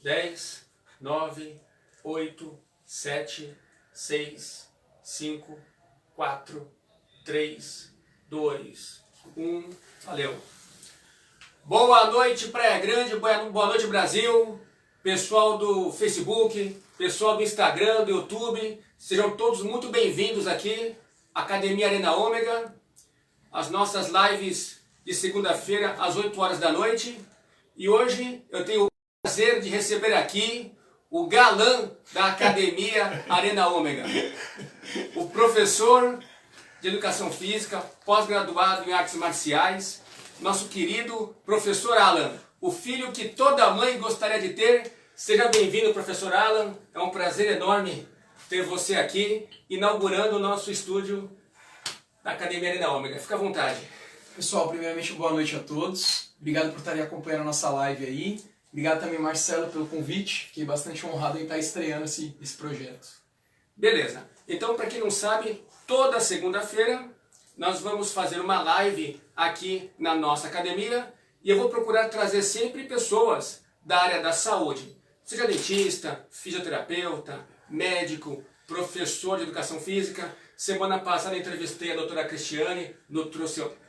10, 9, 8, 7, 6, 5, 4, 3, 2, 1. Valeu! Boa noite, Praia Grande, boa noite, Brasil, pessoal do Facebook, pessoal do Instagram, do YouTube, sejam todos muito bem-vindos aqui, Academia Arena Ômega, as nossas lives de segunda-feira às 8 horas da noite. E hoje eu tenho o prazer de receber aqui o galã da Academia Arena Ômega, o professor de Educação Física, pós-graduado em Artes Marciais, nosso querido professor Alan, o filho que toda mãe gostaria de ter. Seja bem-vindo, professor Alan, é um prazer enorme ter você aqui, inaugurando o nosso estúdio da Academia Arena Ômega. Fica à vontade. Pessoal, primeiramente boa noite a todos, obrigado por estarem acompanhando a nossa live aí, obrigado também, Marcelo, pelo convite, fiquei bastante honrado em estar estreando esse projeto. Beleza, então para quem não sabe, toda segunda-feira nós vamos fazer uma live aqui na nossa academia e eu vou procurar trazer sempre pessoas da área da saúde, seja dentista, fisioterapeuta, médico, professor de educação física. Semana passada entrevistei a doutora Cristiane,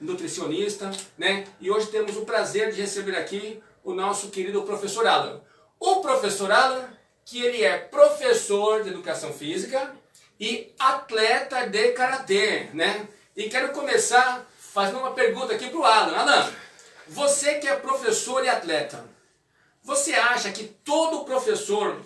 nutricionista, né? E hoje temos o prazer de receber aqui o nosso querido professor Alan. O professor Alan, que ele é professor de educação física e atleta de karatê, né? E quero começar fazendo uma pergunta aqui para o Alan. Alan, você que é professor e atleta, você acha que todo professor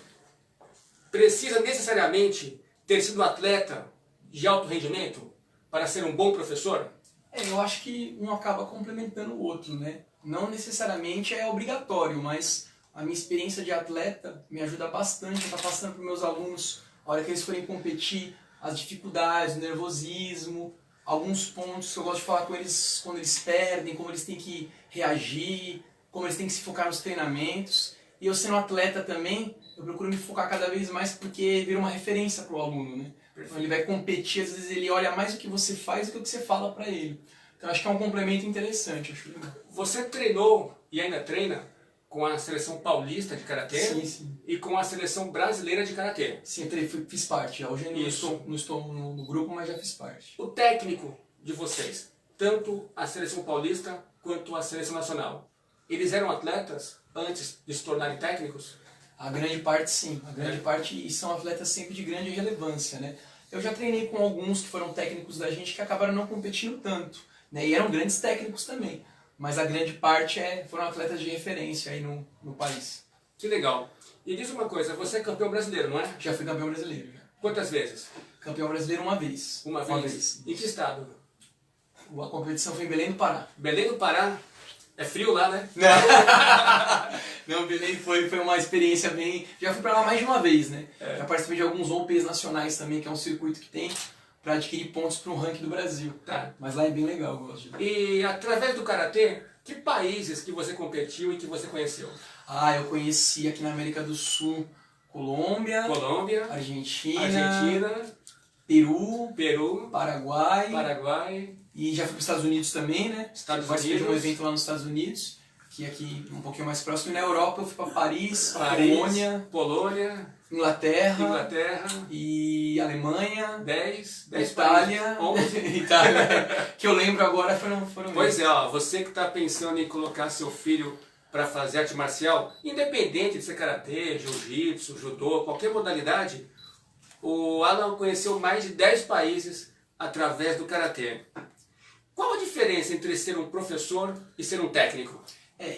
precisa necessariamente ter sido atleta de alto rendimento para ser um bom professor? Eu acho que um acaba complementando o outro, né? Não necessariamente é obrigatório, mas a minha experiência de atleta me ajuda bastante a estar passando para os meus alunos, a hora que eles forem competir, as dificuldades, o nervosismo, alguns pontos que eu gosto de falar com eles quando eles perdem, como eles têm que reagir, como eles têm que se focar nos treinamentos. E eu sendo atleta também, eu procuro me focar cada vez mais porque vira uma referência para o aluno, né? Então ele vai competir, às vezes ele olha mais o que você faz do que o que você fala para ele. Então acho que é um complemento interessante, acho legal. Você treinou e ainda treina com a seleção paulista de karatê? Sim, sim. E com a seleção brasileira de karatê? Sim, fiz parte. Hoje eu não estou no grupo, mas já fiz parte. O técnico de vocês, tanto a seleção paulista quanto a seleção nacional, eles eram atletas antes de se tornarem técnicos? A grande parte sim, a grande parte, e são atletas sempre de grande relevância, né? Eu já treinei com alguns que foram técnicos da gente que acabaram não competindo tanto, né? E eram grandes técnicos também, mas a grande parte foram atletas de referência aí no país. Que legal. E diz uma coisa, você é campeão brasileiro, não é? Já fui campeão brasileiro. Já. Quantas vezes? Campeão brasileiro uma vez. Uma vez? Em que estado? A competição foi em Belém do Pará. Belém do Pará? É frio lá, né? Não, Belém foi uma experiência bem... Já fui pra lá mais de uma vez, né? Já participei de alguns Opens nacionais também, que é um circuito que tem para adquirir pontos para um ranking do Brasil. Tá. Mas lá é bem legal, eu gosto de... E através do karatê, que países que você competiu e que você conheceu? Eu conheci aqui na América do Sul, Colômbia, Argentina, Peru, Paraguai. E já fui para os Estados Unidos também, né? Participei de um evento lá nos Estados Unidos, que aqui um pouquinho mais próximo. E na Europa eu fui para Paris, Polônia, Inglaterra e Alemanha, 10 Itália, 11. Itália, que eu lembro agora foram Pois é, ó, você que está pensando em colocar seu filho para fazer arte marcial, independente de ser karatê, jiu-jitsu, judô, qualquer modalidade, o Alan conheceu mais de 10 países através do karatê. Qual a diferença entre ser um professor e ser um técnico?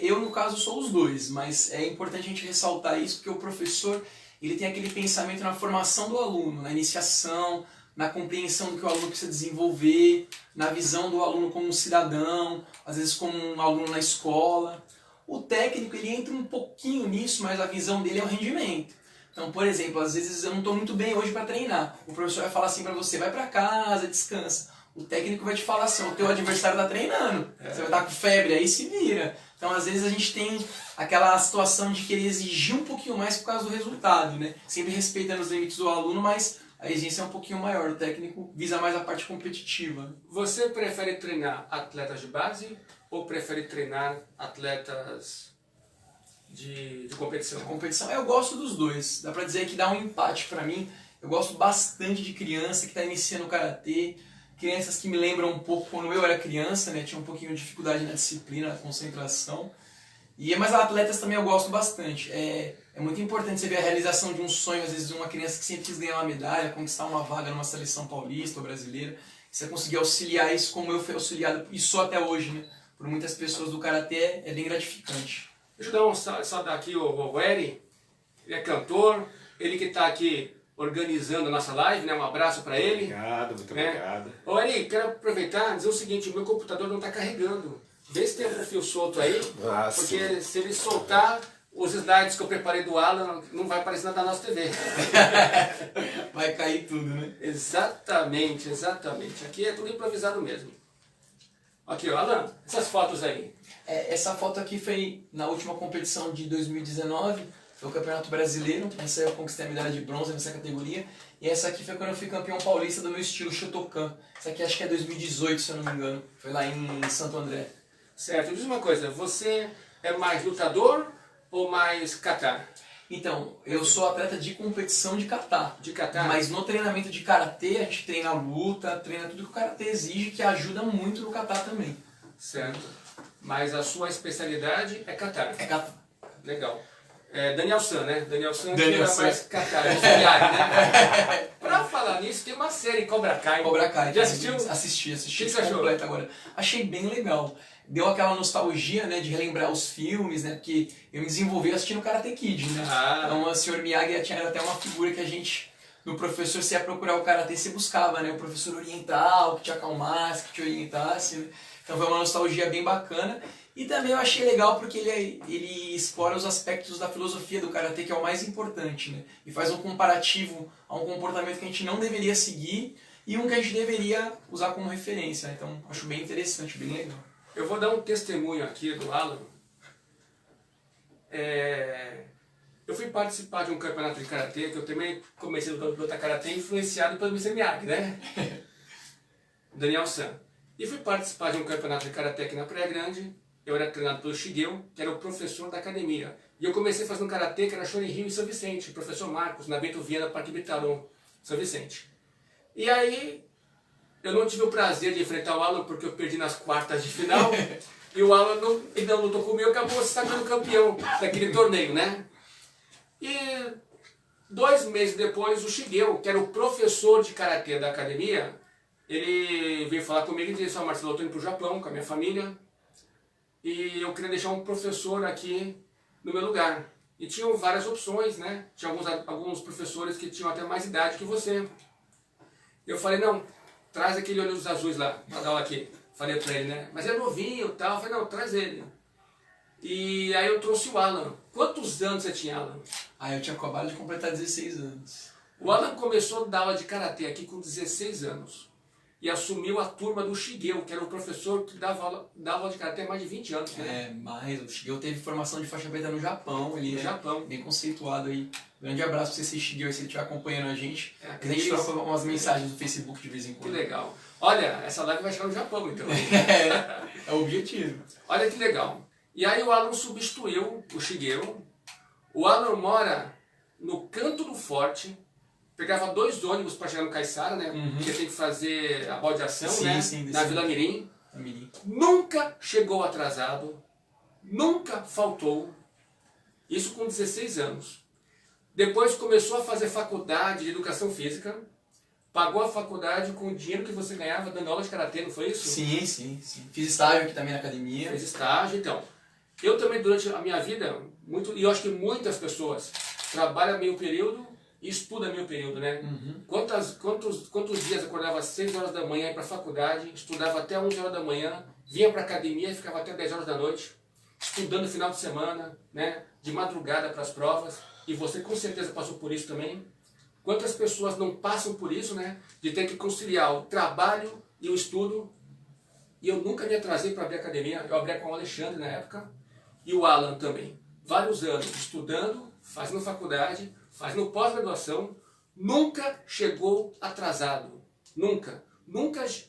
Eu, no caso, sou os dois, mas é importante a gente ressaltar isso porque o professor ele tem aquele pensamento na formação do aluno, na iniciação, na compreensão do que o aluno precisa desenvolver, na visão do aluno como um cidadão, às vezes como um aluno na escola. O técnico ele entra um pouquinho nisso, mas a visão dele é o rendimento. Então, por exemplo, às vezes eu não estou muito bem hoje para treinar. O professor vai falar assim para você, vai para casa, descansa. O técnico vai te falar assim, o teu adversário está treinando, você vai estar com febre, aí se vira. Então, às vezes a gente tem aquela situação de querer exigir um pouquinho mais por causa do resultado, né? Sempre respeitando os limites do aluno, mas a exigência é um pouquinho maior. O técnico visa mais a parte competitiva. Você prefere treinar atletas de base ou prefere treinar atletas de competição? A competição, eu gosto dos dois. Dá pra dizer que dá um empate pra mim. Eu gosto bastante de criança que tá iniciando o karatê. Crianças que me lembram um pouco quando eu era criança, né? Tinha um pouquinho de dificuldade na disciplina, na concentração. Mas atletas também eu gosto bastante. É muito importante você ver a realização de um sonho, às vezes, de uma criança que sempre quis ganhar uma medalha, conquistar uma vaga numa seleção paulista ou brasileira. Você conseguir auxiliar isso como eu fui auxiliado, e só até hoje, né? Por muitas pessoas do karatê, é bem gratificante. Deixa eu dar saudar aqui o Eri. Ele é cantor, ele que está aqui organizando a nossa live, né? Um abraço para ele. Obrigado, muito obrigado. Ô Eri, quero aproveitar e dizer o seguinte, o meu computador não está carregando. Vê se tem um fio solto aí, porque se ele soltar, os slides que eu preparei do Alan não vai aparecer nada na nossa TV. Vai cair tudo, né? Exatamente, exatamente. Aqui é tudo improvisado mesmo. Aqui, ó, Alan, essas fotos aí. Essa foto aqui foi na última competição de 2019, foi o Campeonato Brasileiro. Essa eu conquistei a medalha de bronze nessa categoria. E essa aqui foi quando eu fui campeão paulista do meu estilo Shotokan. Essa aqui acho que é 2018, se eu não me engano. Foi lá em Santo André. Certo, diz uma coisa, você é mais lutador ou mais kata? Então, eu sou atleta de competição de kata. De kata? Mas no treinamento de karatê, a gente treina luta, treina tudo que o karatê exige, que ajuda muito no kata também. Certo. Mas a sua especialidade é kata? É kata. Legal. Daniel San, né? Daniel San que Daniel era San. mais kata, né? Pra falar nisso, tem uma série Cobra Kai. Cobra Kai. Já assistiu? Assisti. O que você achou? Completa agora. Achei bem legal. Deu aquela nostalgia, né, de relembrar os filmes, né, porque eu me desenvolvi assistindo Karate Kid, né. Então o Sr. Miyagi tinha até uma figura que a gente, no professor, se ia procurar o Karate, você buscava, né, o professor oriental, que te acalmasse, que te orientasse, né. Então foi uma nostalgia bem bacana. E também eu achei legal porque ele explora os aspectos da filosofia do Karate, que é o mais importante, né, e faz um comparativo a um comportamento que a gente não deveria seguir e um que a gente deveria usar como referência, né. Então acho bem interessante, bem legal. Eu vou dar um testemunho aqui do Alan. Eu fui participar de um campeonato de karatê, que eu também comecei a lutar karatê influenciado pelo Mr. Miyagi, né? Daniel San. E fui participar de um campeonato de karatê aqui na Praia Grande. Eu era treinado pelo Shigeu, que era o professor da academia. E eu comecei fazendo karatê, que era Shorin Rio e São Vicente, professor Marcos, na Bento Viana, Parque Bitaron, São Vicente. E aí, eu não tive o prazer de enfrentar o Alan porque eu perdi nas quartas de final. E o Alan não lutou comigo, acabou se sagrando campeão daquele torneio, né? E 2 meses depois, o Shigeu, que era o professor de karatê da academia, ele veio falar comigo e disse: "Ó, Marcelo, eu estou indo para o Japão com a minha família e eu queria deixar um professor aqui no meu lugar." E tinham várias opções, né? Tinha alguns professores que tinham até mais idade que você. Eu falei: "Não, traz aquele olhos azuis lá, pra dar aula aqui." Falei pra ele, né? "Mas é novinho e tal." Eu falei: "Não, traz ele." E aí eu trouxe o Alan. Quantos anos você tinha, Alan? Eu tinha acabado de completar 16 anos. O Alan começou a dar aula de karatê aqui com 16 anos. E assumiu a turma do Shigeu, que era o professor que dava aula de karatê há mais de 20 anos, né? Mas o Shigeu teve formação de faixa preta no Japão. Ele Japão. Bem conceituado aí. Grande abraço pra você, Shigeu, se ele estiver acompanhando a gente. A gente isso. troca umas mensagens no Facebook de vez em quando. Que legal. Olha, essa live vai chegar no Japão, então. É o objetivo. Olha que legal. E aí o Alan substituiu o Shigeu. O Alan mora no canto do forte. Pegava 2 ônibus para chegar no Caiçara, né? Porque tem que fazer a baldeação, né? Na Vila Mirim. Nunca chegou atrasado. Nunca faltou. Isso com 16 anos. Depois começou a fazer faculdade de educação física. Pagou a faculdade com o dinheiro que você ganhava dando aula de karatê, não foi isso? Sim. Fiz estágio aqui também na academia. Fez estágio, então. Eu também, durante a minha vida, e eu acho que muitas pessoas trabalham meio período e estudam meio período, né? Quantos dias eu acordava às 6 horas da manhã, ia para a faculdade, estudava até 11 horas da manhã, vinha para a academia e ficava até 10 horas da noite, estudando no final de semana, né? De madrugada para as provas. E você com certeza passou por isso também. Quantas pessoas não passam por isso, né? De ter que conciliar o trabalho e o estudo. E eu nunca me atrasei para abrir a academia. Eu abri com o Alexandre na época. E o Alan também. Vários anos estudando, fazendo faculdade, fazendo pós-graduação. Nunca chegou atrasado. Nunca.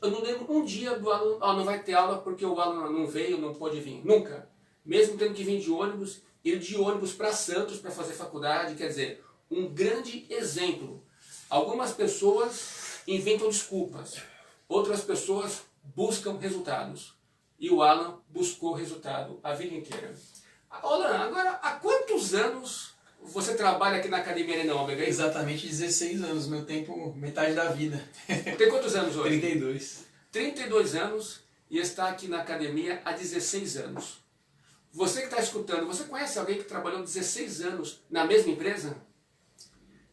Eu não lembro um dia do Alan, não vai ter aula porque o Alan não veio, não pôde vir. Nunca. Mesmo tendo que vir de ônibus, ir de ônibus para Santos para fazer faculdade, quer dizer, um grande exemplo. Algumas pessoas inventam desculpas, outras pessoas buscam resultados. E o Alan buscou resultado a vida inteira. Alan, agora, há quantos anos você trabalha aqui na Academia Arena Ômega? Exatamente 16 anos, meu tempo, metade da vida. Tem quantos anos hoje? 32. 32 anos e está aqui na academia há 16 anos. Você que está escutando, você conhece alguém que trabalhou 16 anos na mesma empresa?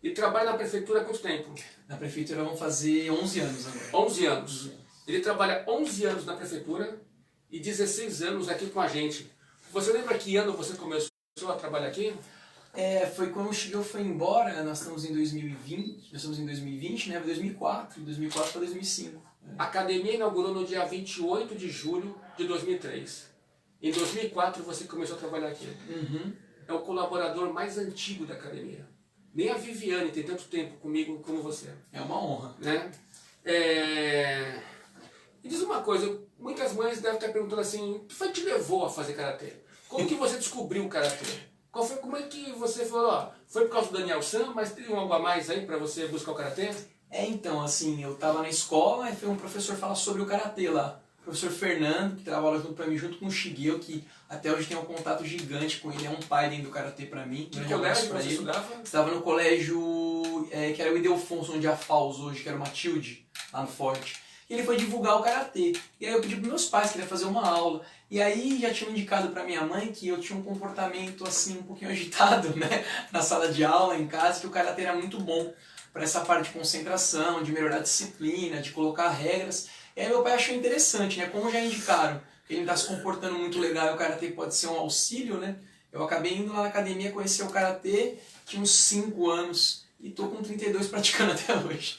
E trabalha na prefeitura há quanto tempo? Na prefeitura vão fazer 11 anos agora. 11 anos. Ele trabalha 11 anos na prefeitura e 16 anos aqui com a gente. Você lembra que ano você começou a trabalhar aqui? Foi quando o Chigel foi embora, nós estamos em 2020, né? 2004 para 2005. A academia inaugurou no dia 28 de julho de 2003. Em 2004 você começou a trabalhar aqui. Uhum. É o colaborador mais antigo da academia. Nem a Viviane tem tanto tempo comigo como você. É uma honra. Né? E diz uma coisa, muitas mães devem estar perguntando assim, o que foi que te levou a fazer karatê? Como que você descobriu o karatê? Como é que você falou, ó, foi por causa do Daniel San, mas tem algo a mais aí para você buscar o karatê? Então, assim, eu tava na escola e foi um professor falar sobre o karatê lá. O professor Fernando, que trabalha junto pra mim, junto com o Shigeo, que até hoje tem um contato gigante com ele, é um pai dentro do karatê pra mim. Que colégio você estudava? Estava no colégio que era o Ildefonso, onde é a FAUS hoje, que era o Matilde, lá no Forte. E ele foi divulgar o karatê. E aí eu pedi pros meus pais que queria fazer uma aula. E aí já tinham indicado pra minha mãe que eu tinha um comportamento assim um pouquinho agitado, né, na sala de aula, em casa, que o karatê era muito bom para essa parte de concentração, de melhorar a disciplina, de colocar regras. E aí meu pai achou interessante, né? Como já indicaram que ele está se comportando muito legal e o karatê pode ser um auxílio, né? Eu acabei indo lá na academia conhecer o karatê, tinha uns 5 anos e tô com 32 praticando até hoje.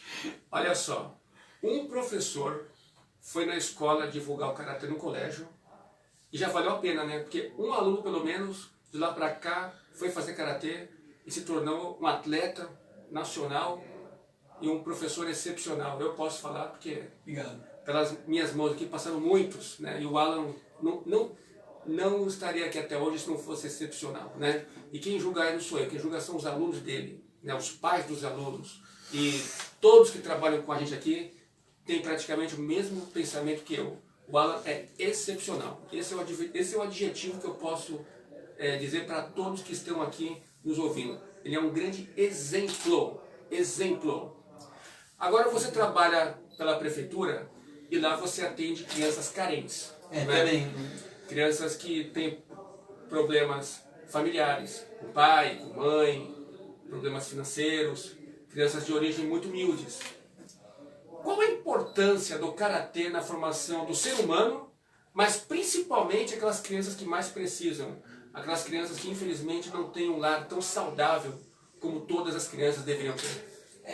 Olha só, um professor foi na escola divulgar o karatê no colégio e já valeu a pena, né? Porque um aluno pelo menos de lá para cá foi fazer karatê e se tornou um atleta nacional e um professor excepcional. Eu posso falar porque Obrigado. Pelas minhas mãos aqui passaram muitos, né? E o Alan não estaria aqui até hoje se não fosse excepcional, né? E quem julga ele não sou eu, quem julga são os alunos dele, né? Os pais dos alunos. E todos que trabalham com a gente aqui têm praticamente o mesmo pensamento que eu. O Alan é excepcional. Esse é o adjetivo que eu posso dizer para todos que estão aqui nos ouvindo. Ele é um grande exemplo. Exemplo. Agora você trabalha pela prefeitura e lá você atende crianças carentes. Né? Também. Crianças que têm problemas familiares, com pai, com mãe, problemas financeiros, crianças de origem muito humildes. Qual a importância do karatê na formação do ser humano, mas principalmente aquelas crianças que mais precisam, aquelas crianças que infelizmente não têm um lar tão saudável como todas as crianças deveriam ter?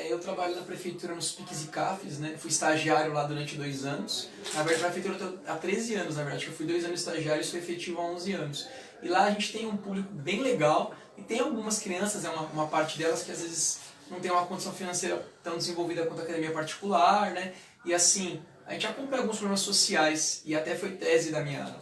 Eu trabalho na prefeitura nos PICs e CAFs, né? Fui estagiário lá durante 2 anos. Na verdade, na prefeitura há 13 anos, na verdade. Eu fui 2 anos estagiário e sou efetivo há 11 anos. E lá a gente tem um público bem legal e tem algumas crianças, uma parte delas que às vezes não tem uma condição financeira tão desenvolvida quanto a academia particular, né? E assim, a gente acompanha alguns problemas sociais e até foi tese da minha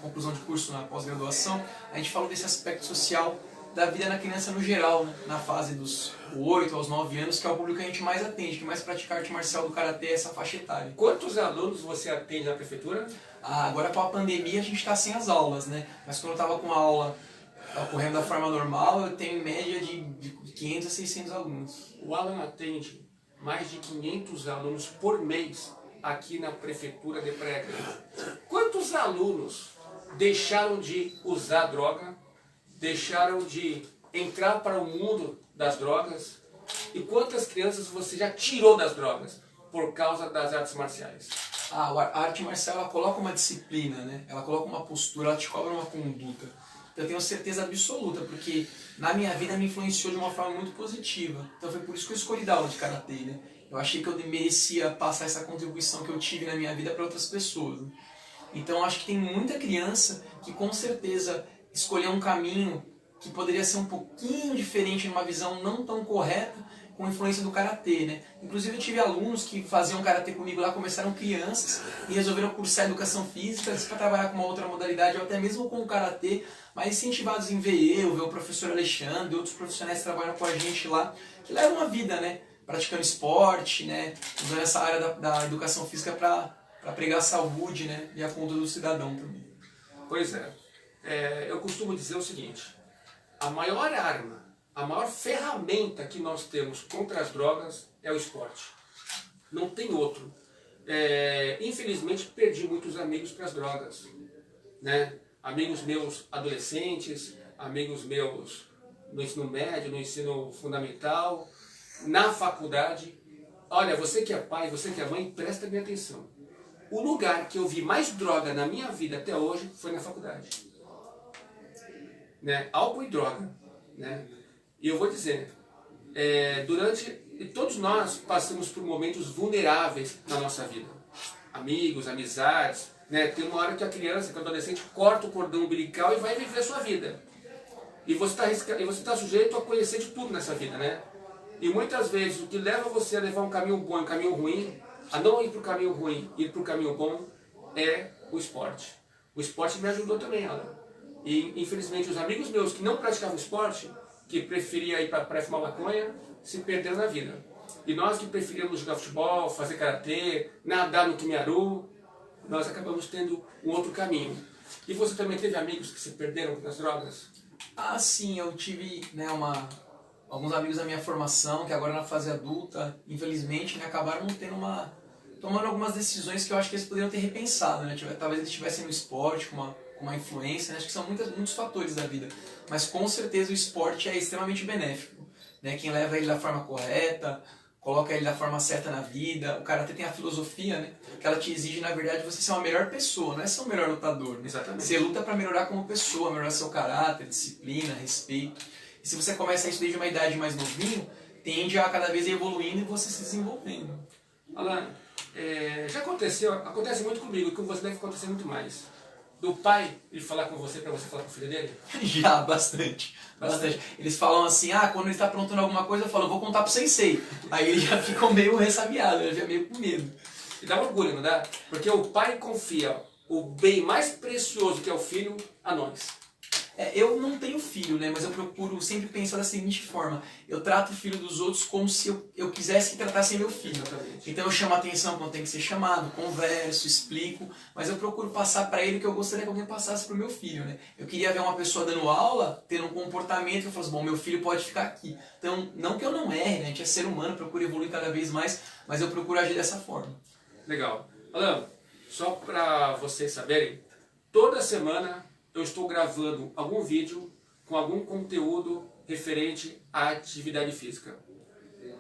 conclusão de curso na pós-graduação. A gente falou desse aspecto social da vida na criança no geral, né? Na fase dos 8 aos 9 anos, que é o público que a gente mais atende, que mais pratica arte marcial do karatê, essa faixa etária. Quantos alunos você atende na prefeitura? Agora com a pandemia a gente está sem as aulas, né? Mas quando eu estava com a aula ocorrendo da forma normal, eu tenho em média de 500 a 600 alunos. O Alan atende mais de 500 alunos por mês aqui na prefeitura de Praia Grande. Quantos alunos deixaram de usar droga, deixaram de entrar para o mundo das drogas, e quantas crianças você já tirou das drogas por causa das artes marciais? A arte marcial ela coloca uma disciplina, né? Ela coloca uma postura, ela te cobra uma conduta. Eu tenho certeza absoluta, porque na minha vida me influenciou de uma forma muito positiva. Então foi por isso que eu escolhi dar aula de karatê, né? Eu achei que eu merecia passar essa contribuição que eu tive na minha vida para outras pessoas. Né? Então acho que tem muita criança que com certeza escolheu um caminho que poderia ser um pouquinho diferente, numa visão não tão correta, com a influência do karatê, né? Inclusive eu tive alunos que faziam karatê comigo lá, começaram crianças e resolveram cursar educação física para trabalhar com uma outra modalidade ou até mesmo com o karatê, mas incentivados em ver eu, ver o professor Alexandre, outros profissionais que trabalham com a gente lá, que levam a vida, né? Praticando esporte, né? Usando essa área da educação física para pregar a saúde, né? E a conduta do cidadão também. Pois é. Eu costumo dizer o seguinte, a maior arma, a maior ferramenta que nós temos contra as drogas é o esporte. Não tem outro. Infelizmente perdi muitos amigos para as drogas, né? Amigos meus adolescentes, amigos meus no ensino médio, no ensino fundamental, na faculdade. Olha, você que é pai, você que é mãe, presta bem atenção. O lugar que eu vi mais droga na minha vida até hoje foi na faculdade. Né? Álcool e droga. Né? E eu vou dizer, todos nós passamos por momentos vulneráveis na nossa vida. Amigos, amizades, né? Tem uma hora que a criança, que o adolescente corta o cordão umbilical e vai viver a sua vida. E você está sujeito a conhecer de tudo nessa vida, né? E muitas vezes o que leva você a levar um caminho bom e um caminho ruim, a não ir para o caminho ruim, ir para o caminho bom, é o esporte. O esporte me ajudou também, Alan. E infelizmente os amigos meus que não praticavam esporte, que preferiam ir para fumar maconha, se perderam na vida. E nós que preferíamos jogar futebol, fazer karatê, nadar no Kimearu, nós acabamos tendo um outro caminho. E você também teve amigos que se perderam nas drogas? Ah, sim, eu tive, né, alguns amigos da minha formação, que agora na fase adulta, infelizmente, né, acabaram tomando algumas decisões que eu acho que eles poderiam ter repensado, né? Talvez eles estivessem no esporte, com uma influência, né? Acho que são muitos fatores da vida. Mas com certeza o esporte é extremamente benéfico, né? Quem leva ele da forma correta, coloca ele da forma certa na vida. O karatê tem a filosofia, né? Que ela te exige, na verdade, você ser uma melhor pessoa, não é ser um melhor lutador. Né? Exatamente. Você luta para melhorar como pessoa, melhorar seu caráter, disciplina, respeito. E se você começa isso desde uma idade mais novinho, tende a cada vez ir evoluindo e você se desenvolvendo. Alan, já acontece muito comigo, que você deve acontecer muito mais. Do pai ele falar com você para você falar com o filho dele? Já, bastante. Eles falam assim, quando ele está aprontando alguma coisa, eu falo, vou contar pro sensei. Aí eles já ficam meio ressabiados, já meio com medo. E dá orgulho, não dá? Porque o pai confia o bem mais precioso que é o filho a nós. Eu não tenho filho, né? Mas eu procuro sempre pensar da seguinte forma. Eu trato o filho dos outros como se eu quisesse que tratassem meu filho. Exatamente. Então eu chamo a atenção quando tem que ser chamado, converso, explico, mas eu procuro passar para ele o que eu gostaria que alguém passasse para o meu filho, né? Eu queria ver uma pessoa dando aula, tendo um comportamento que eu falasse, bom, meu filho pode ficar aqui. Então, não que eu não erre, né? A gente é ser humano, procuro evoluir cada vez mais, mas eu procuro agir dessa forma. Legal. Alan, só para vocês saberem, toda semana eu estou gravando algum vídeo com algum conteúdo referente à atividade física.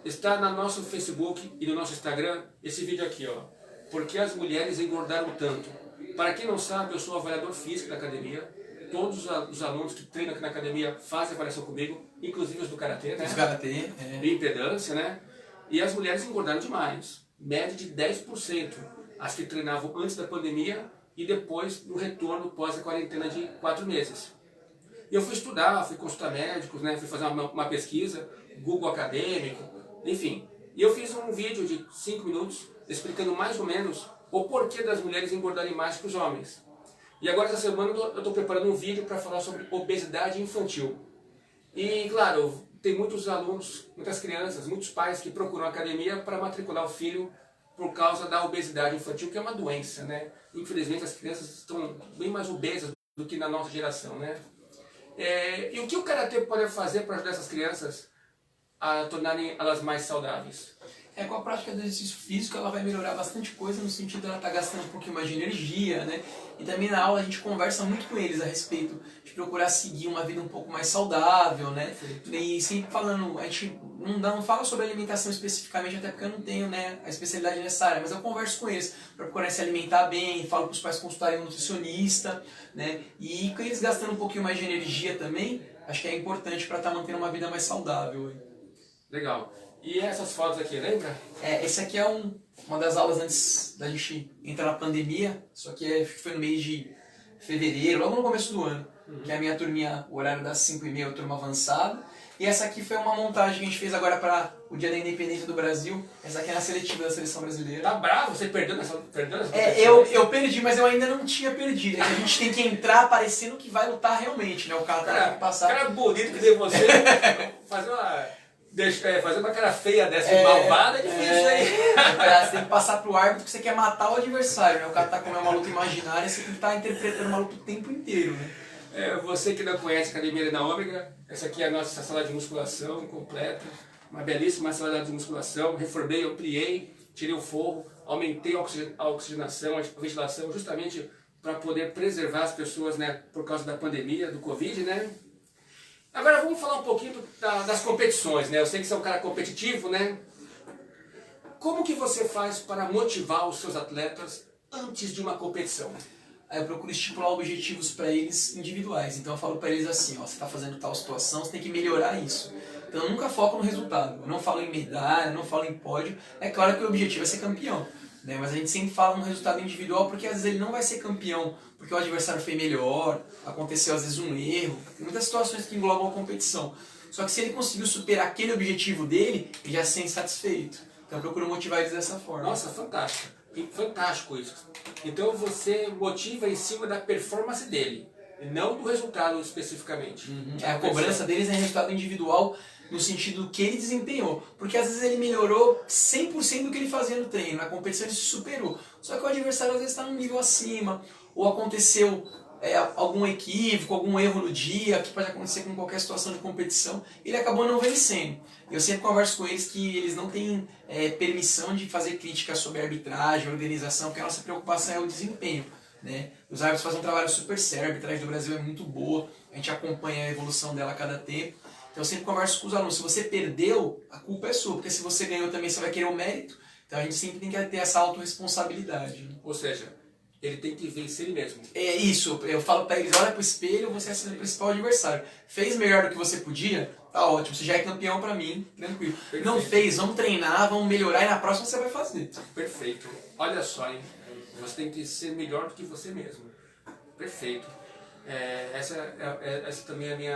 Está no nosso Facebook e no nosso Instagram esse vídeo aqui, ó. Por que as mulheres engordaram tanto? Para quem não sabe, eu sou avaliador físico da academia. Todos os alunos que treinam aqui na academia fazem avaliação comigo, inclusive os do Karatê, né? Os Karatê, de impedância, né? E as mulheres engordaram demais. Média de 10%. As que treinavam antes da pandemia e depois no retorno pós a quarentena de 4 meses. E eu fui estudar, fui consultar médicos, né? Fui fazer uma pesquisa, Google acadêmico, enfim. E eu fiz um vídeo de 5 minutos explicando mais ou menos o porquê das mulheres engordarem mais que os homens. E agora essa semana eu estou preparando um vídeo para falar sobre obesidade infantil. E claro, tem muitos alunos, muitas crianças, muitos pais que procuram a academia para matricular o filho por causa da obesidade infantil, que é uma doença, né? Infelizmente as crianças estão bem mais obesas do que na nossa geração, né? E o que o Karatê pode fazer para ajudar essas crianças a tornarem elas mais saudáveis? Com a prática do exercício físico ela vai melhorar bastante coisa no sentido de ela estar gastando um pouquinho mais de energia, né? E também na aula a gente conversa muito com eles a respeito de procurar seguir uma vida um pouco mais saudável, né? E sempre falando, a gente não fala sobre alimentação especificamente, até porque eu não tenho, né, a especialidade nessa área, mas eu converso com eles para procurar se alimentar bem, falo para os pais consultarem um nutricionista, né? E com eles gastando um pouquinho mais de energia também, acho que é importante para estar mantendo uma vida mais saudável. Legal. E essas fotos aqui, lembra? Esse aqui é uma das aulas antes da gente entrar na pandemia. Isso aqui foi no mês de fevereiro, logo no começo do ano. Que é a minha turminha, o horário das 5h30, turma avançada. E essa aqui foi uma montagem que a gente fez agora para o Dia da Independência do Brasil. Essa aqui é a seletiva da Seleção Brasileira. Tá bravo? Você perdeu nessa competição? Eu perdi, mas eu ainda não tinha perdido. É que a gente tem que entrar parecendo que vai lutar realmente, né? O cara tem que passar. Cara bonito que nem você, fazer uma cara feia dessa malvada é difícil, hein? Você tem que passar pro árbitro porque você quer matar o adversário, né? O cara tá com uma luta imaginária, você tem que estar interpretando uma luta o tempo inteiro, né? Você que não conhece a Academia Arena Ômega, essa aqui é a nossa sala de musculação completa, uma belíssima sala de musculação, reformei, ampliei, tirei o forro, aumentei a oxigenação, a ventilação, justamente para poder preservar as pessoas, né, por causa da pandemia, do Covid, né? Agora vamos falar um pouquinho das competições, né? Eu sei que você é um cara competitivo, né? Como que você faz para motivar os seus atletas antes de uma competição? Aí eu procuro estipular objetivos para eles individuais. Então eu falo para eles assim, ó, você está fazendo tal situação, você tem que melhorar isso. Então eu nunca foco no resultado. Eu não falo em medalha, eu não falo em pódio. É claro que o objetivo é ser campeão, né? Mas a gente sempre fala no resultado individual porque às vezes ele não vai ser campeão porque o adversário foi melhor, aconteceu às vezes um erro. Tem muitas situações que englobam a competição. Só que se ele conseguiu superar aquele objetivo dele, ele já se sente satisfeito. Então eu procuro motivar eles dessa forma. Nossa, fantástico. Fantástico isso. Então você motiva em cima da performance dele, e não do resultado especificamente. A cobrança deles é resultado individual no sentido do que ele desempenhou. Porque às vezes ele melhorou 100% do que ele fazia no treino, na competição ele se superou. Só que o adversário às vezes está num nível acima, ou aconteceu algum equívoco, algum erro no dia, que pode acontecer com qualquer situação de competição, ele acabou não vencendo. Eu sempre converso com eles que eles não têm permissão de fazer críticas sobre a arbitragem, organização, porque a nossa preocupação é o desempenho, né? Os árbitros fazem um trabalho super sério, a arbitragem do Brasil é muito boa, a gente acompanha a evolução dela a cada tempo. Então eu sempre converso com os alunos, se você perdeu, a culpa é sua, porque se você ganhou também você vai querer o mérito, então a gente sempre tem que ter essa autorresponsabilidade, né? Ou seja, ele tem que vencer ele mesmo. É isso, eu falo pra eles, olha pro espelho, você é o principal adversário. Fez melhor do que você podia? Tá ótimo, você já é campeão pra mim, tranquilo. Perfeito. Não fez, vamos treinar, vamos melhorar e na próxima você vai fazer. Perfeito. Olha só, hein? Você tem que ser melhor do que você mesmo. Perfeito. Essa também é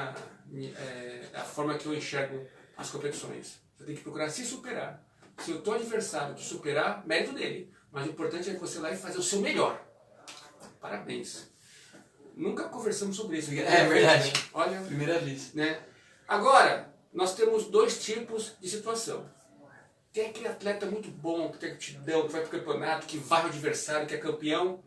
a forma que eu enxergo as competições. Você tem que procurar se superar. Se o teu adversário te superar, mérito dele. Mas o importante é você ir lá e fazer o seu melhor. Parabéns. Nunca conversamos sobre isso. É verdade. Né? Olha, primeira vez. Né? Agora, nós temos dois tipos de situação. Tem aquele atleta muito bom, que tem aptidão, que vai para o campeonato, que vai ao adversário, que é campeão.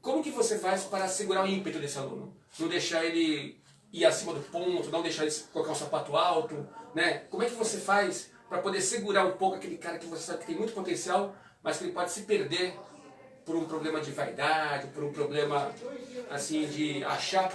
Como que você faz para segurar o ímpeto desse aluno? Não deixar ele ir acima do ponto, não deixar ele colocar um sapato alto, né? Como é que você faz para poder segurar um pouco aquele cara que você sabe que tem muito potencial, mas que ele pode se perder por um problema de vaidade, por um problema assim de achar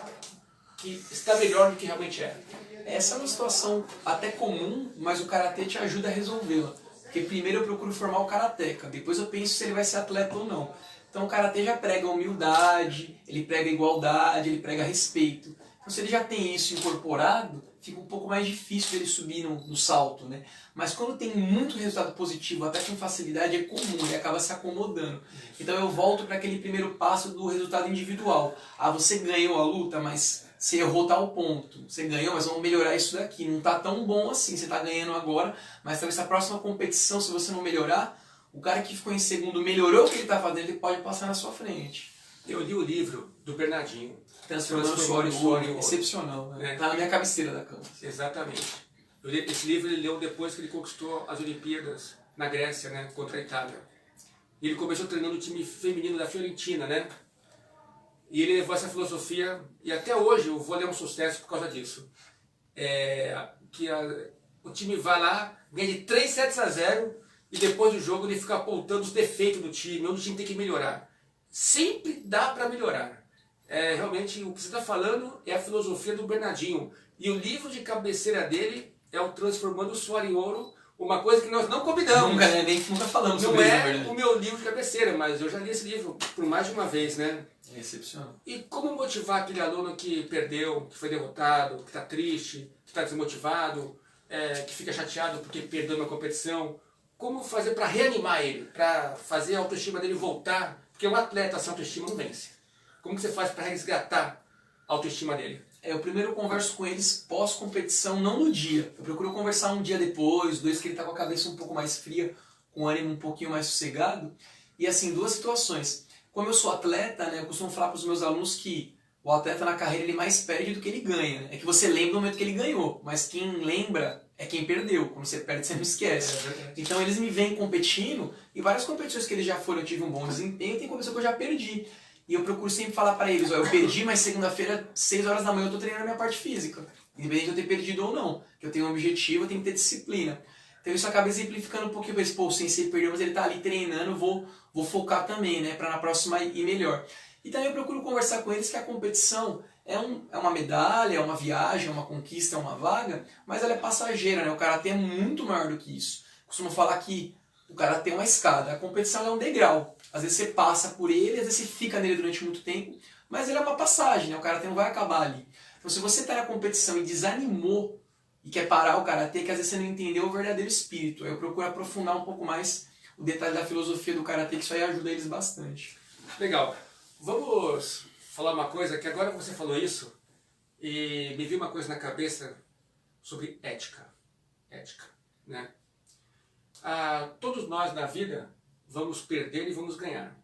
que está melhor do que realmente é? Essa é uma situação até comum, mas o karatê te ajuda a resolvê-la. Porque primeiro eu procuro formar o karateca, depois eu penso se ele vai ser atleta ou não. Então o karatê já prega humildade, ele prega igualdade, ele prega respeito. Então se ele já tem isso incorporado, fica um pouco mais difícil ele subir no salto, né? Mas quando tem muito resultado positivo, até com facilidade, é comum, ele acaba se acomodando. Então eu volto para aquele primeiro passo do resultado individual. Ah, você ganhou a luta, mas você errou tal ponto. Você ganhou, mas vamos melhorar isso daqui. Não está tão bom assim, você está ganhando agora, mas talvez a próxima competição, se você não melhorar, o cara que ficou em segundo melhorou o que ele está fazendo, ele pode passar na sua frente. Eu li o livro do Bernardinho. Transformando o suor em ouro. Excepcional, né? Tá na minha cabeceira da cama. Exatamente. Esse livro ele leu depois que ele conquistou as Olimpíadas na Grécia, né, contra a Itália. E ele começou treinando o time feminino da Fiorentina, né? E ele levou essa filosofia, e até hoje o vôlei é um sucesso por causa disso. O time vai lá, ganha de 3-0, e depois do jogo ele fica apontando os defeitos do time, onde o time tem que melhorar. Sempre dá para melhorar. Realmente o que você está falando é a filosofia do Bernardinho. E o livro de cabeceira dele é o Transformando o Suor em Ouro, uma coisa que nós não combinamos. Nunca falamos sobre isso, na verdade. Não é o meu livro de cabeceira, mas eu já li esse livro por mais de uma vez, né? É excepcional. E como motivar aquele aluno que perdeu, que foi derrotado, que está triste, que está desmotivado, que fica chateado porque perdeu uma competição? Como fazer para reanimar ele, para fazer a autoestima dele voltar? Porque um atleta sem autoestima não vence. Como que você faz para resgatar a autoestima dele? eu primeiro converso com eles pós-competição, não no dia. Eu procuro conversar um dia depois, 2 que ele tá com a cabeça um pouco mais fria, com o ânimo um pouquinho mais sossegado. E assim, 2 situações. Como eu sou atleta, né, eu costumo falar para os meus alunos que o atleta na carreira ele mais perde do que ele ganha. Né? É que você lembra no momento que ele ganhou, mas quem lembra é quem perdeu. Quando você perde, você não esquece. Então eles me veem competindo, e várias competições que eles já foram, eu tive um bom desempenho, tem competição que eu já perdi. E eu procuro sempre falar para eles, ó, eu perdi, mas segunda-feira, 6 horas da manhã, eu tô treinando a minha parte física. Independente de eu ter perdido ou não. Que eu tenho um objetivo, eu tenho que ter disciplina. Então isso acaba exemplificando um pouquinho, pô, o sensei perdeu, mas ele tá ali treinando, vou focar também, né, para na próxima ir melhor. E também eu procuro conversar com eles que a competição é uma medalha, é uma viagem, é uma conquista, é uma vaga, mas ela é passageira, né? O karatê é muito maior do que isso. Costumo falar que o karatê é uma escada, a competição é um degrau. Às vezes você passa por ele, às vezes você fica nele durante muito tempo, mas ele é uma passagem, né? O karatê não vai acabar ali. Então se você está na competição e desanimou e quer parar o karatê, que às vezes você não entendeu o verdadeiro espírito. Aí eu procuro aprofundar um pouco mais o detalhe da filosofia do karatê, que isso aí ajuda eles bastante. Legal. Vamos falar uma coisa, que agora você falou isso, e me veio uma coisa na cabeça sobre ética. Ética, né? Todos nós na vida vamos perder e vamos ganhar.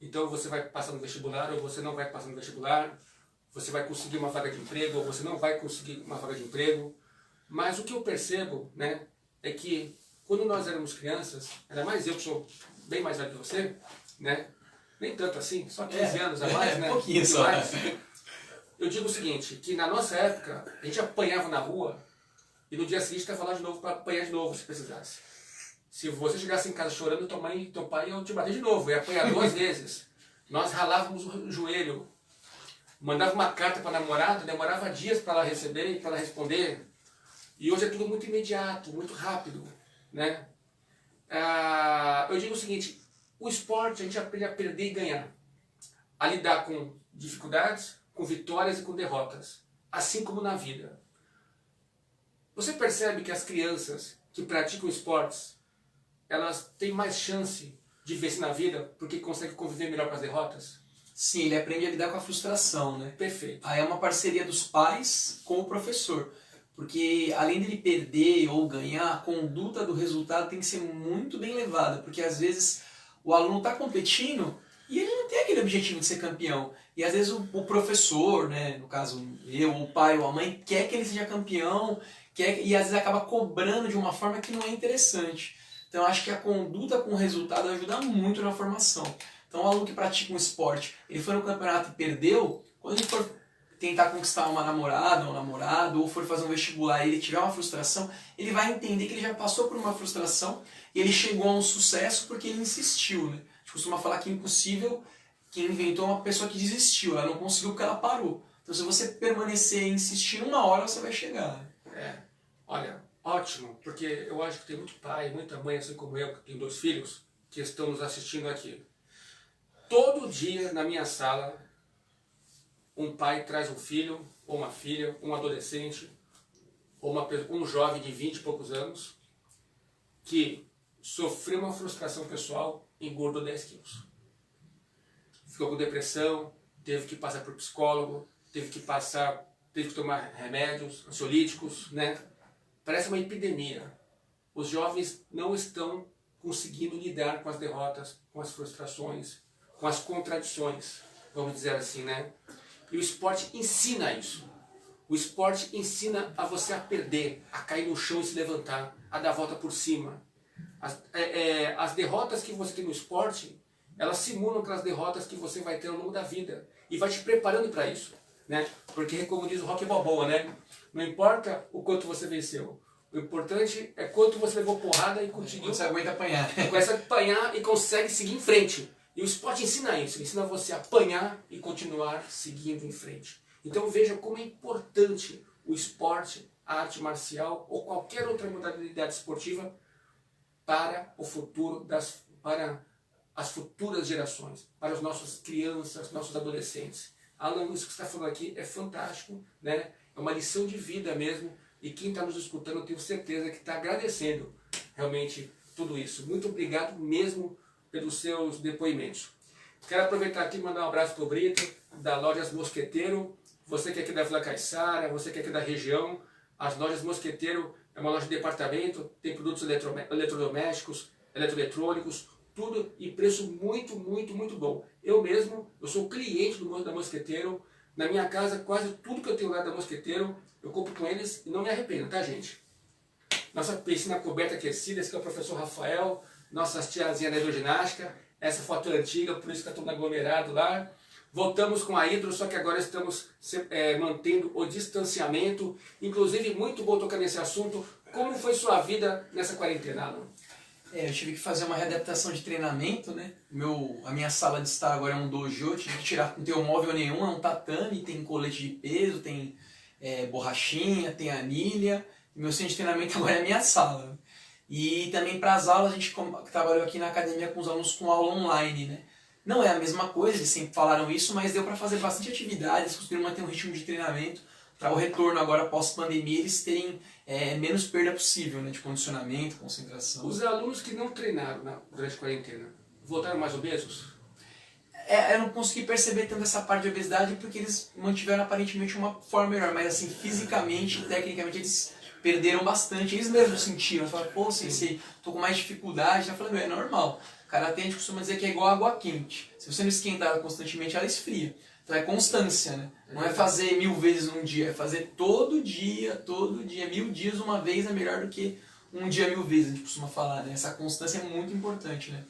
Então você vai passar no vestibular ou você não vai passar no vestibular, você vai conseguir uma vaga de emprego ou você não vai conseguir uma vaga de emprego. Mas o que eu percebo, né, é que quando nós éramos crianças, ainda mais eu que sou bem mais velho que você, né? Nem tanto assim, só 15 anos a mais, né? Um pouquinho só. Eu digo o seguinte, que na nossa época, a gente apanhava na rua e no dia seguinte ia falar de novo para apanhar de novo, se precisasse. Se você chegasse em casa chorando, tua mãe e teu pai iam te bater de novo, ia apanhar 2 vezes. Nós ralávamos o joelho, mandava uma carta para a namorada, demorava dias para ela receber e para ela responder. E hoje é tudo muito imediato, muito rápido, né? Eu digo o seguinte, o esporte a gente aprende a perder e ganhar, a lidar com dificuldades, com vitórias e com derrotas, assim como na vida. Você percebe que as crianças que praticam esportes, elas têm mais chance de vencer na vida porque conseguem conviver melhor com as derrotas? Sim, ele aprende a lidar com a frustração, né? Perfeito. Aí é uma parceria dos pais com o professor. Porque além dele perder ou ganhar, a conduta do resultado tem que ser muito bem levada. Porque às vezes o aluno está competindo e ele não tem aquele objetivo de ser campeão. E às vezes o professor, né, no caso eu, o pai ou a mãe, quer que ele seja campeão, e às vezes acaba cobrando de uma forma que não é interessante. Então eu acho que a conduta com o resultado ajuda muito na formação. Então o aluno que pratica um esporte, ele foi no campeonato e perdeu, quando ele for tentar conquistar uma namorada ou um namorado, ou for fazer um vestibular e ele tiver uma frustração, ele vai entender que ele já passou por uma frustração e ele chegou a um sucesso porque ele insistiu, né? A gente costuma falar que é impossível, quem inventou é uma pessoa que desistiu, ela não conseguiu porque ela parou. Então se você permanecer e insistir, uma hora você vai chegar. Olha, ótimo, porque eu acho que tem muito pai, muita mãe, assim como eu, que tem 2 filhos, que estão nos assistindo aqui. Todo dia na minha sala, um pai traz um filho, ou uma filha, um adolescente, ou um jovem de 20 e poucos anos, que sofreu uma frustração pessoal e engordou 10 quilos. Ficou com depressão, teve que passar por psicólogo, teve que tomar remédios, ansiolíticos, né? Parece uma epidemia. Os jovens não estão conseguindo lidar com as derrotas, com as frustrações, com as contradições, vamos dizer assim, né? E o esporte ensina isso. O esporte ensina a você a perder, a cair no chão e se levantar, a dar a volta por cima. As derrotas que você tem no esporte, elas simulam aquelas derrotas que você vai ter ao longo da vida. E vai te preparando para isso, né? Porque, como diz o Rocky Balboa, né? Não importa o quanto você venceu. O importante é quanto você levou porrada e conseguiu. Você aguenta apanhar. Começa a apanhar e consegue seguir em frente. E o esporte ensina isso, ensina você a apanhar e continuar seguindo em frente. Então veja como é importante o esporte, a arte marcial ou qualquer outra modalidade esportiva para o futuro, para as futuras gerações, para as nossas crianças, nossos adolescentes. Alan, isso que você está falando aqui é fantástico, né? É uma lição de vida mesmo, e quem está nos escutando eu tenho certeza que está agradecendo realmente tudo isso. Muito obrigado mesmo pelos seus depoimentos. Quero aproveitar aqui e mandar um abraço para o Brito, da Lojas Mosqueteiro, você que é aqui da Vila Caiçara, você que é aqui da região, as lojas Mosqueteiro é uma loja de departamento, tem produtos eletrodomésticos, eletroeletrônicos, tudo em preço muito, muito, muito bom. Eu mesmo, eu sou cliente da Mosqueteiro, na minha casa quase tudo que eu tenho lá da Mosqueteiro, eu compro com eles e não me arrependo, tá gente? Nossa piscina coberta aquecida, esse aqui é o professor Rafael, nossas tiazinhas da hidroginástica, essa foto é antiga, por isso que está todo aglomerado lá. Voltamos com a hidro, só que agora estamos mantendo o distanciamento. Inclusive, muito bom tocar nesse assunto. Como foi sua vida nessa quarentena, Alan? Eu tive que fazer uma readaptação de treinamento, né? A minha sala de estar agora é um dojo, eu tive que tirar, não tem móvel nenhum, é um tatame, tem colete de peso, tem borrachinha, tem anilha. Meu centro de treinamento agora é a minha sala. E também para as aulas, a gente trabalhou aqui na academia com os alunos com aula online, né? Não é a mesma coisa, eles sempre falaram isso, mas deu para fazer bastante atividade, eles conseguiram manter um ritmo de treinamento para o retorno agora pós-pandemia, eles terem menos perda possível, né, de condicionamento, concentração. Os alunos que não treinaram durante a quarentena, voltaram mais obesos? Eu não consegui perceber tanto essa parte de obesidade porque eles mantiveram aparentemente uma forma melhor, mas assim, fisicamente, tecnicamente, eles perderam bastante, eles mesmos sentiram, falaram, pô, sensei, tô com mais dificuldade, eu falei, é normal. Karatê a gente costuma dizer que é igual água quente. Se você não esquentar ela constantemente, ela esfria. Então é constância, né? Não é fazer 1000 vezes num dia, é fazer todo dia, 1000 dias uma vez é melhor do que um dia 1000 vezes, a gente costuma falar, né? Essa constância é muito importante, né?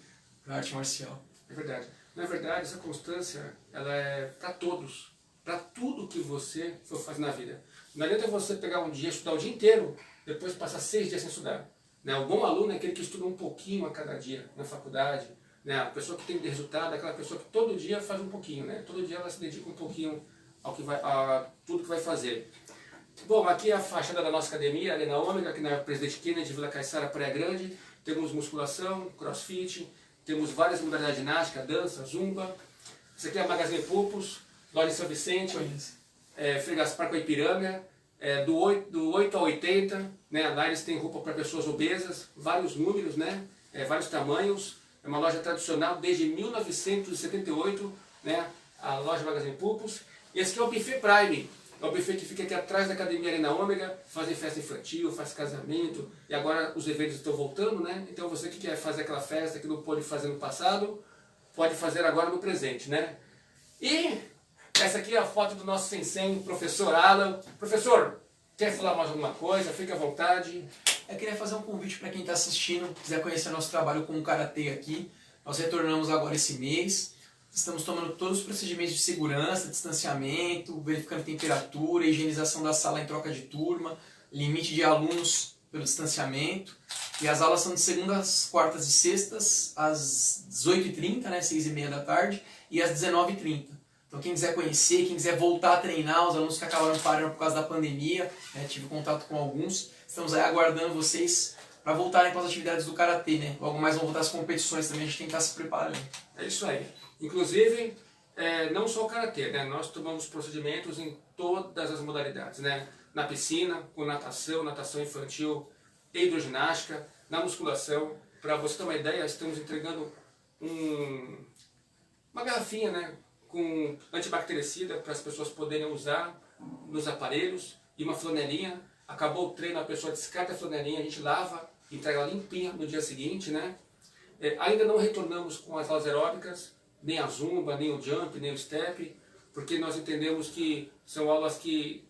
Pra arte marcial. É verdade. Na verdade, essa constância, ela é para todos. Para tudo que você for fazer na vida. Não adianta você pegar um dia, estudar o dia inteiro, depois passar 6 dias sem estudar. O bom aluno é aquele que estuda um pouquinho a cada dia na faculdade, né? A pessoa que tem resultado é aquela pessoa que todo dia faz um pouquinho, né? Todo dia ela se dedica um pouquinho a tudo que vai fazer. Bom, aqui é a fachada da nossa academia, Arena Ômega, aqui na Presidente Kennedy, Vila Caiçara, Praia Grande. Temos musculação, crossfit, temos várias modalidades de ginástica, dança, zumba. Isso aqui é a Magazine Pupos, loja em São Vicente, Frei Gaspar com Ipiranga. Do 8 ao 80, né? Lá eles têm roupa para pessoas obesas, vários números, né? Vários tamanhos. É uma loja tradicional desde 1978, né? A loja Magazine Pupos. E esse aqui é o Buffet Prime. É o buffet que fica aqui atrás da Academia Arena Ômega, fazem festa infantil, faz casamento, e agora os eventos estão voltando, né? Então você que quer fazer aquela festa que não pôde fazer no passado, pode fazer agora no presente, né? E essa aqui é a foto do nosso sensei, professor Alan. Professor, quer falar mais alguma coisa? Fique à vontade. Eu queria fazer um convite para quem está assistindo, quiser conhecer nosso trabalho com o Karatê aqui. Nós retornamos agora esse mês. Estamos tomando todos os procedimentos de segurança, distanciamento, verificando temperatura, higienização da sala em troca de turma, limite de alunos pelo distanciamento. E as aulas são de segundas, quartas e sextas, às 18h30, né, 6h30 da tarde, e às 19h30. Então quem quiser conhecer, quem quiser voltar a treinar, os alunos que acabaram parando por causa da pandemia, né, tive contato com alguns, estamos aí aguardando vocês para voltarem para as atividades do Karatê, né? Logo mais vão voltar as competições também, a gente tem que estar se preparando. É isso aí. Inclusive, não só o Karatê, né? Nós tomamos procedimentos em todas as modalidades, né? Na piscina, com natação, natação infantil, hidroginástica, na musculação. Para você ter uma ideia, estamos entregando uma garrafinha, né? Com antibactericida para as pessoas poderem usar nos aparelhos e uma flanelinha. Acabou o treino, a pessoa descarta a flanelinha, a gente lava, entrega ela limpinha no dia seguinte, né? Ainda não retornamos com as aulas aeróbicas, nem a zumba, nem o jump, nem o step, porque nós entendemos que são aulas que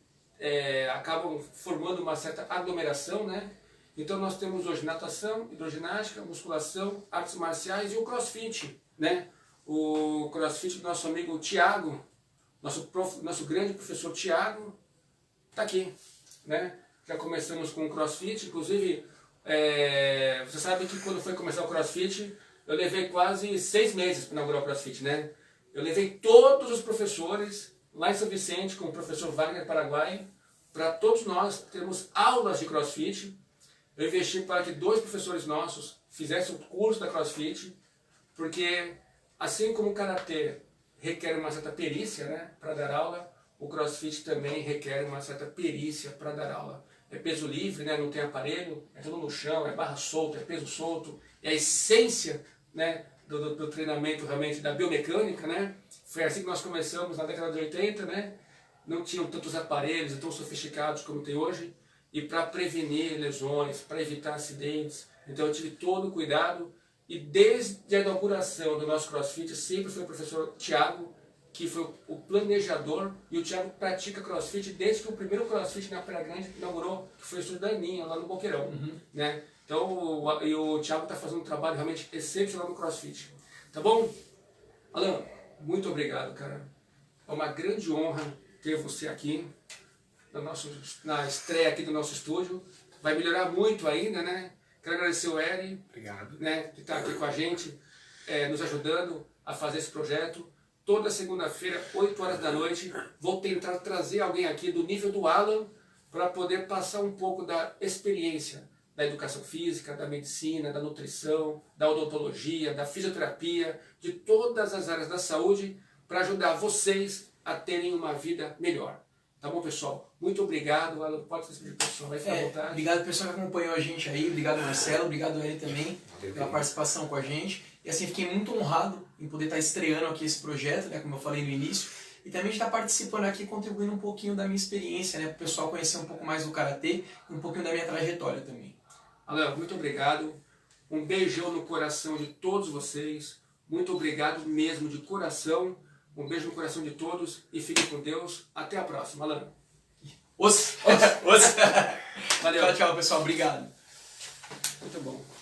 acabam formando uma certa aglomeração, né? Então nós temos hoje natação, hidroginástica, musculação, artes marciais e o crossfit, né? O crossfit do nosso amigo Tiago, nosso grande professor Tiago, está aqui, né? Já começamos com o crossfit, inclusive você sabe que quando foi começar o crossfit, eu levei quase 6 meses para inaugurar o crossfit, né? Eu levei todos os professores lá em São Vicente, com o professor Wagner Paraguai, para todos nós termos aulas de crossfit. Eu investi para que 2 professores nossos fizessem o curso da crossfit, porque assim como o karatê requer uma certa perícia, né, para dar aula, o crossfit também requer uma certa perícia para dar aula. É peso livre, né, não tem aparelho, é tudo no chão, é barra solta, é peso solto, é a essência, né, do treinamento realmente da biomecânica, né? Foi assim que nós começamos na década de 80, né? não tinham tantos aparelhos tão sofisticados como tem hoje, e para prevenir lesões, para evitar acidentes. Então eu tive todo o cuidado, e desde a inauguração do nosso CrossFit sempre foi o professor Thiago, que foi o planejador, e o Thiago pratica CrossFit desde que o primeiro CrossFit na Praia Grande inaugurou, que foi o estúdio da Aninha, lá no Boqueirão. Né? Então o Thiago está fazendo um trabalho realmente excepcional no CrossFit. Tá bom? Alan, muito obrigado, cara. É uma grande honra ter você aqui na estreia aqui do nosso estúdio. Vai melhorar muito ainda, né? Quero agradecer o Eri, Obrigado. Né, que está aqui com a gente, nos ajudando a fazer esse projeto. Toda segunda-feira, 8 horas da noite, vou tentar trazer alguém aqui do nível do Alan para poder passar um pouco da experiência da educação física, da medicina, da nutrição, da odontologia, da fisioterapia, de todas as áreas da saúde, para ajudar vocês a terem uma vida melhor. Tá bom, pessoal? Muito obrigado. Alan, pode se despedir, pessoal. Vai ficar à vontade. Obrigado, pessoal, que acompanhou a gente aí. Obrigado, Marcelo. Obrigado, Eli, também, pela participação com a gente. E assim, fiquei muito honrado em poder estar estreando aqui esse projeto, né, como eu falei no início. E também estar participando aqui, contribuindo um pouquinho da minha experiência, né, para o pessoal conhecer um pouco mais do Karatê e um pouquinho da minha trajetória também. Alan, muito obrigado. Um beijão no coração de todos vocês. Muito obrigado mesmo, de coração. Um beijo no coração de todos e fiquem com Deus. Até a próxima, Alan. Valeu. Tchau, tchau, pessoal. Obrigado. Muito bom.